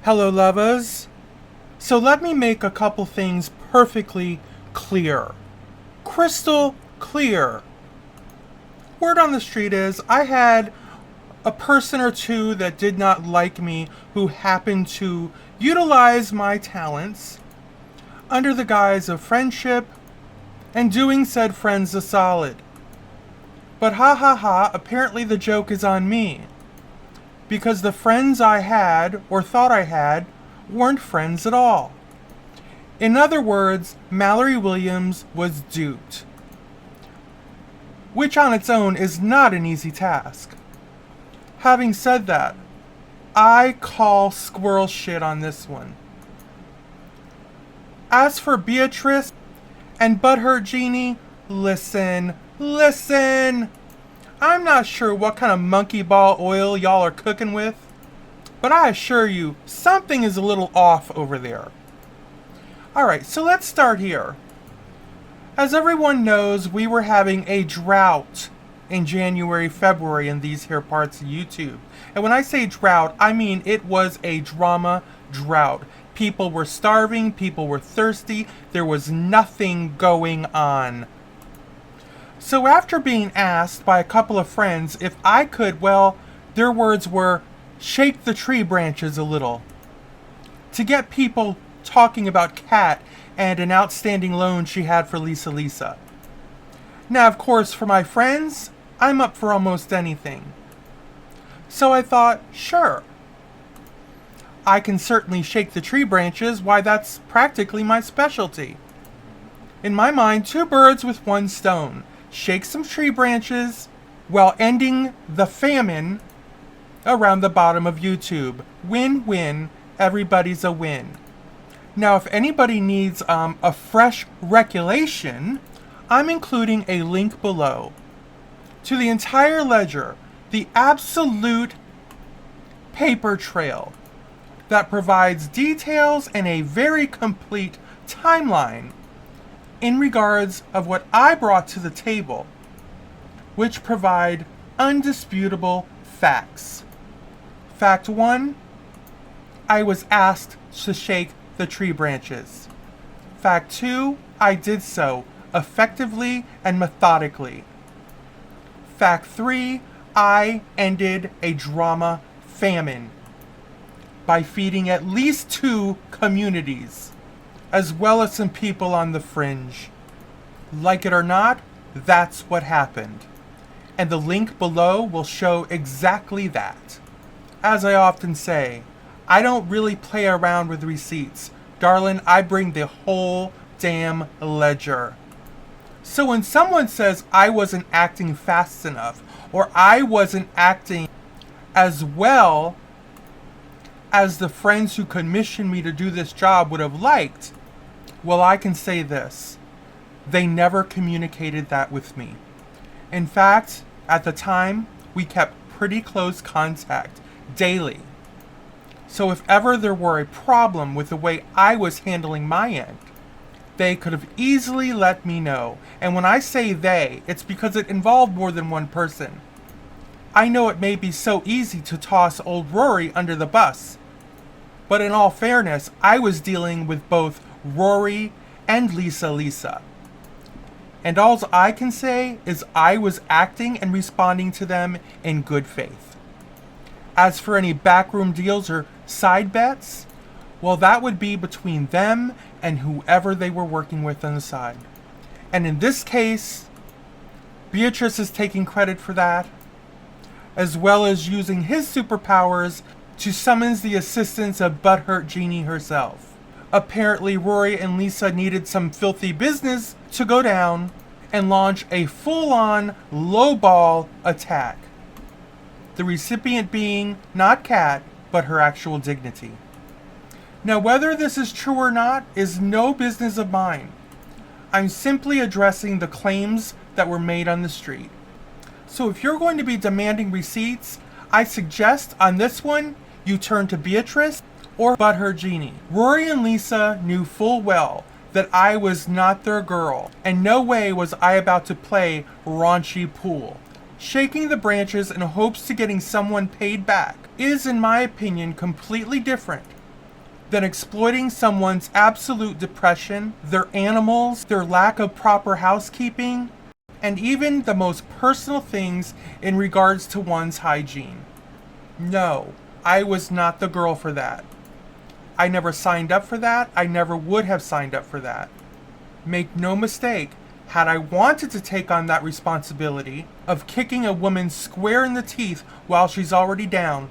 Hello, lovers. So let me make a couple things perfectly clear. Crystal clear. Word on the street is I had a person or two that did not like me who happened to utilize my talents under the guise of friendship and doing said friends a solid. But ha ha ha, apparently the joke is on me. Because the friends I had, or thought I had, weren't friends at all. In other words, Mallery Williams was duped. Which on its own is not an easy task. Having said that, I call squirrel shit on this one. As for Beatrice and Butthurt Jeannie, listen. I'm not sure what kind of monkey ball oil y'all are cooking with, but I assure you, something is a little off over there. Alright, so let's start here. As everyone knows, we were having a drought in January, February in these here parts of YouTube. And when I say drought, I mean it was a drama drought. People were starving, people were thirsty, there was nothing going on. So after being asked by a couple of friends if I could, well, their words were, shake the tree branches a little, to get people talking about Kat and an outstanding loan she had for Lisa. Now, of course, for my friends, I'm up for almost anything. So I thought, sure. I can certainly shake the tree branches, why that's practically my specialty. In my mind, two birds with one stone. Shake some tree branches while ending the famine around the bottom of YouTube. Win-win, everybody's a win. Now, if anybody needs a fresh recollection, I'm including a link below to the entire ledger, the absolute paper trail that provides details and a very complete timeline in regards of what I brought to the table, which provide undisputable facts. Fact 1, I was asked to shake the tree branches. Fact 2, I did so effectively and methodically. Fact 3, I ended a drama famine by feeding at least 2 communities, as well as some people on the fringe. Like it or not, that's what happened. And the link below will show exactly that. As I often say, I don't really play around with receipts. Darling, I bring the whole damn ledger. So when someone says I wasn't acting fast enough, or I wasn't acting as well as the friends who commissioned me to do this job would have liked, well, I can say this. They never communicated that with me. In fact, at the time, we kept pretty close contact daily. So if ever there were a problem with the way I was handling my end, they could have easily let me know. And when I say they, it's because it involved more than one person. I know it may be so easy to toss old Rory under the bus, but in all fairness, I was dealing with both Rory and Lisa. And all I can say is I was acting and responding to them in good faith. As for any backroom deals or side bets, well, that would be between them and whoever they were working with on the side. And in this case, Beatrice is taking credit for that, as well as using his superpowers to summons the assistance of Butthurt Jeannie herself. Apparently, Rory and Lisa needed some filthy business to go down and launch a full-on lowball attack. The recipient being not Kat, but her actual dignity. Now, whether this is true or not is no business of mine. I'm simply addressing the claims that were made on the street. So if you're going to be demanding receipts, I suggest on this one, you turn to Beatrice or Butthurt Jeannie. Rory and Lisa knew full well that I was not their girl, and no way was I about to play raunchy pool. Shaking the branches in hopes to getting someone paid back is, in my opinion, completely different than exploiting someone's absolute depression, their animals, their lack of proper housekeeping, and even the most personal things in regards to one's hygiene. No, I was not the girl for that. I never signed up for that. I never would have signed up for that. Make no mistake, had I wanted to take on that responsibility of kicking a woman square in the teeth while she's already down,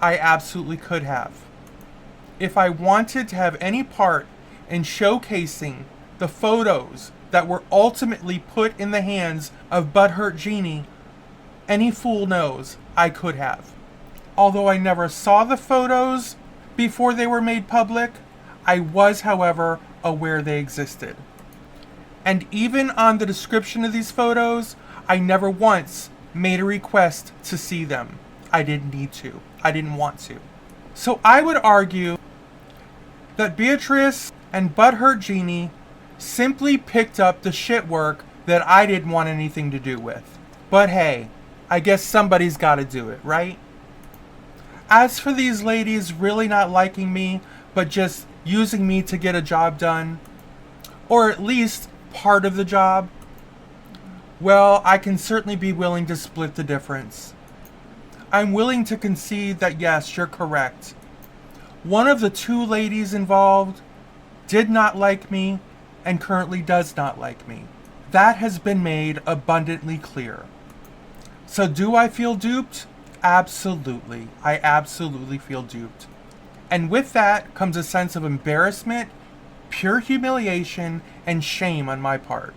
I absolutely could have. If I wanted to have any part in showcasing the photos that were ultimately put in the hands of Butthurt Jeannie, any fool knows I could have. Although I never saw the photos before they were made public, I was, however, aware they existed. And even on the description of these photos, I never once made a request to see them. I didn't need to. I didn't want to. So I would argue that Beatrice and Butthurt Jeannie simply picked up the shit work that I didn't want anything to do with. But hey, I guess somebody's got to do it, right? As for these ladies really not liking me, but just using me to get a job done, or at least part of the job, well, I can certainly be willing to split the difference. I'm willing to concede that yes, you're correct. One of the two ladies involved did not like me and currently does not like me. That has been made abundantly clear. So do I feel duped? Absolutely. I absolutely feel duped. And with that comes a sense of embarrassment, pure humiliation, and shame on my part.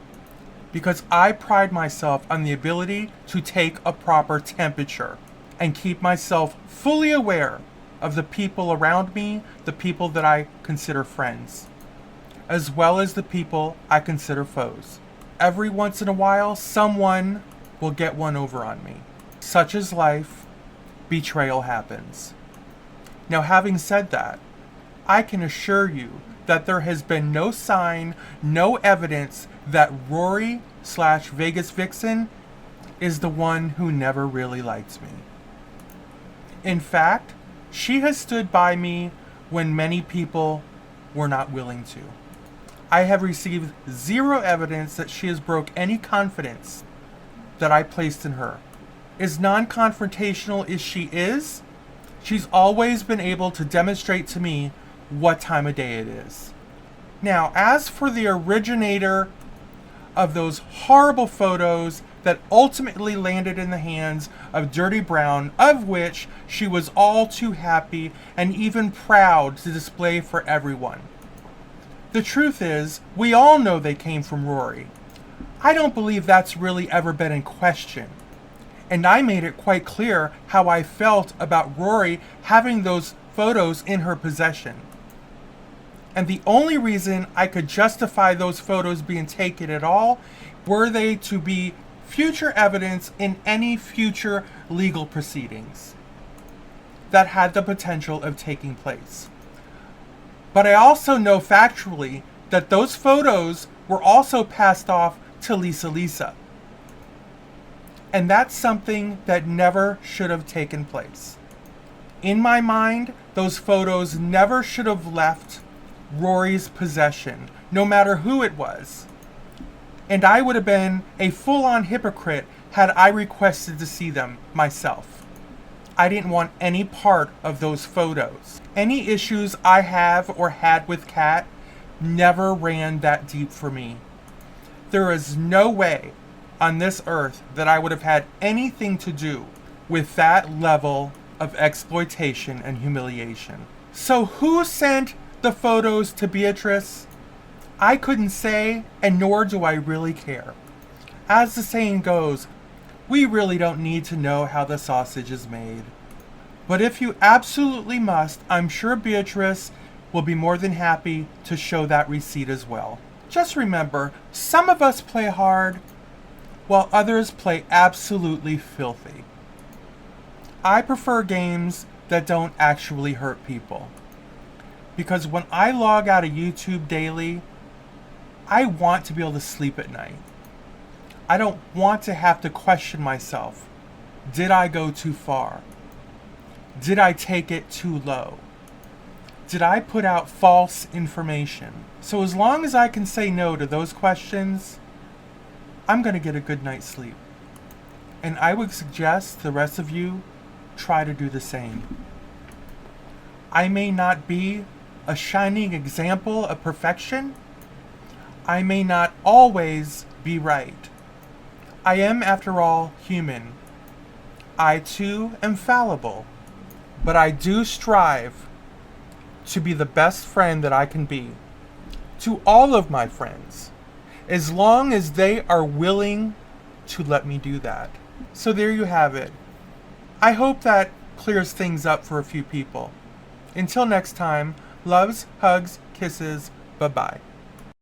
Because I pride myself on the ability to take a proper temperature and keep myself fully aware of the people around me, the people that I consider friends, as well as the people I consider foes. Every once in a while, someone will get one over on me. Such is life. Betrayal happens. Now, having said that, I can assure you that there has been no sign, no evidence that Rory / Vegas Vixen is the one who never really liked me. In fact, she has stood by me when many people were not willing to. I have received zero evidence that she has broke any confidence that I placed in her. As non-confrontational as she is, she's always been able to demonstrate to me what time of day it is. Now, as for the originator of those horrible photos that ultimately landed in the hands of Dirty Brown, of which she was all too happy and even proud to display for everyone. The truth is, we all know they came from Rory. I don't believe that's really ever been in question. And I made it quite clear how I felt about Rory having those photos in her possession. And the only reason I could justify those photos being taken at all were they to be future evidence in any future legal proceedings that had the potential of taking place. But I also know factually that those photos were also passed off to Lisa. And that's something that never should have taken place. In my mind, those photos never should have left Rory's possession, no matter who it was. And I would have been a full-on hypocrite had I requested to see them myself. I didn't want any part of those photos. Any issues I have or had with Kat never ran that deep for me. There is no way on this earth that I would have had anything to do with that level of exploitation and humiliation. So who sent the photos to Beatrice? I couldn't say, and nor do I really care. As the saying goes, we really don't need to know how the sausage is made. But if you absolutely must, I'm sure Beatrice will be more than happy to show that receipt as well. Just remember, some of us play hard, while others play absolutely filthy. I prefer games that don't actually hurt people. Because when I log out of YouTube daily, I want to be able to sleep at night. I don't want to have to question myself. Did I go too far? Did I take it too low? Did I put out false information? So as long as I can say no to those questions, I'm going to get a good night's sleep. And I would suggest the rest of you try to do the same. I may not be a shining example of perfection. I may not always be right. I am, after all, human. I too am fallible. But I do strive to be the best friend that I can be to all of my friends, as long as they are willing to let me do that. So there you have it. I hope that clears things up for a few people. Until next time, loves, hugs, kisses, bye-bye.